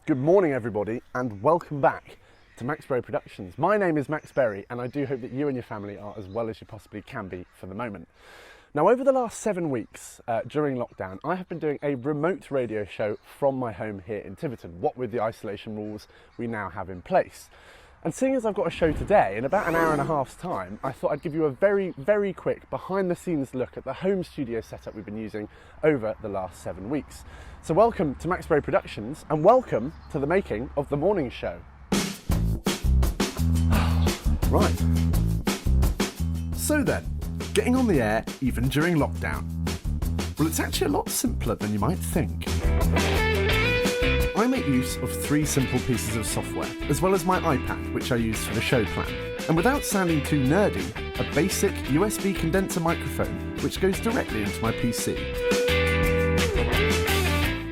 Good morning everybody and welcome back to Max Berry Productions. My name is Max Berry and I do hope that you and your family are as well as you possibly can be for the moment. Now over the last 7 weeks during lockdown I have been doing a remote radio show from my home here in Tiverton, what with the isolation rules we now have in place. And seeing as I've got a show today, in about an hour and a half's time, I thought I'd give you a very quick behind the scenes look at the home studio setup we've been using over the last 7 weeks. So welcome to Max Berry Productions and welcome to the making of the morning show. Right. So then, getting on the air even during lockdown. Well, it's actually a lot simpler than you might think. I make use of 3 simple pieces of software, as well as my iPad, which I use for the show plan. And without sounding too nerdy, a basic USB condenser microphone, which goes directly into my PC.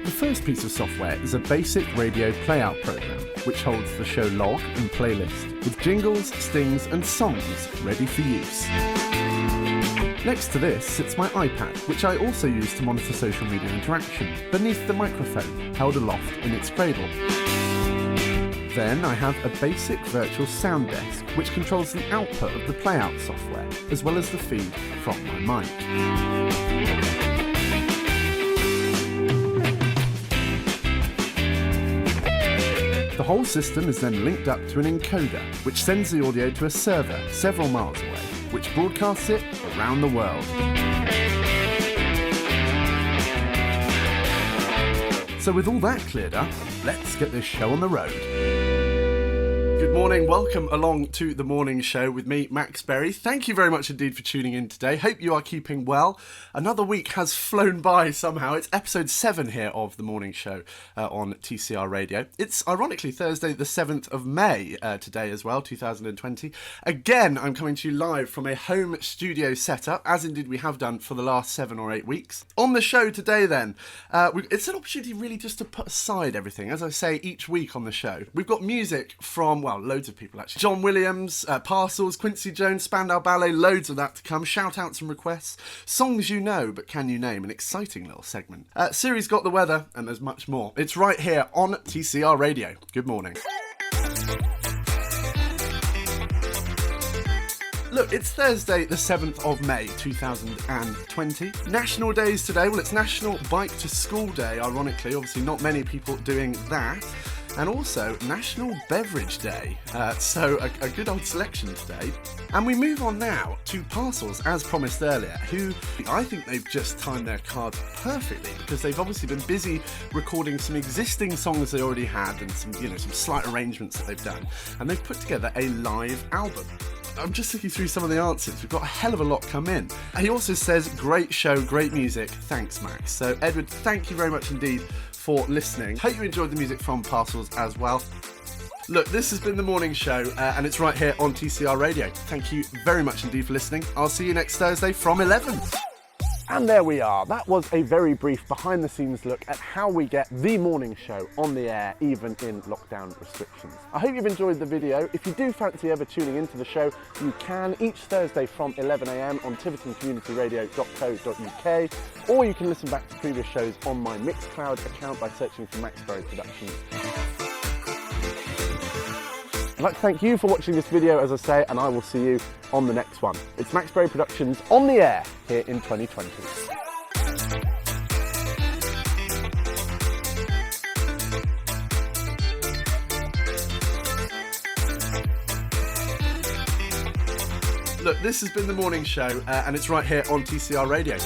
The first piece of software is a basic radio playout program, which holds the show log and playlist, with jingles, stings and songs ready for use. Next to this sits my iPad, which I also use to monitor social media interaction, beneath the microphone, held aloft in its cradle. Then I have a basic virtual sound desk, which controls the output of the playout software, as well as the feed from my mic. The whole system is then linked up to an encoder, which sends the audio to a server several miles away, which broadcasts it around the world. So with all that cleared up, let's get this show on the road. Good morning, welcome along to the morning show with me, Max Berry. Thank you very much indeed for tuning in today. Hope you are keeping well. Another week has flown by somehow. It's episode 7 here of the morning show on TCR Radio. It's ironically Thursday the 7th of May today as well, 2020. Again, I'm coming to you live from a home studio setup, as indeed we have done for the last 7 or 8 weeks. On the show today then, it's an opportunity really just to put aside everything. As I say each week on the show, we've got music from, well, loads of people actually. John Williams, Parcels, Quincy Jones, Spandau Ballet, loads of that to come. Shout outs and requests, songs you know but can you name, an exciting little segment. Siri's got the weather and there's much more. It's right here on TCR Radio. Good morning. Look, it's Thursday the 7th of May 2020. National days today. Well, it's National Bike to School Day, ironically. Obviously not many people doing that. And also National Beverage Day, so a good old selection today. And we move on now to Parcels, as promised earlier, who I think they've just timed their cards perfectly because they've obviously been busy recording some existing songs they already had and some slight arrangements that they've done, and they've put together a live album. I'm just looking through some of the answers. We've got a hell of a lot come in. He also says, great show, great music. Thanks, Max. So, Edward, thank you very much indeed for listening. Hope you enjoyed the music from Parcels as well. Look, this has been the morning show, and it's right here on TCR Radio. Thank you very much indeed for listening. I'll see you next Thursday from 11. And there we are. That was a very brief behind the scenes look at how we get the morning show on the air even in lockdown restrictions. I hope you've enjoyed the video. If you do fancy ever tuning into the show, you can each Thursday from 11 AM on tivertoncommunityradio.co.uk, or you can listen back to previous shows on my Mixcloud account by searching for Max Berry Productions. I'd like to thank you for watching this video, as I say, and I will see you on the next one. It's Max Berry Productions on the air here in 2020. Look, this has been the morning show, and it's right here on TCR Radio.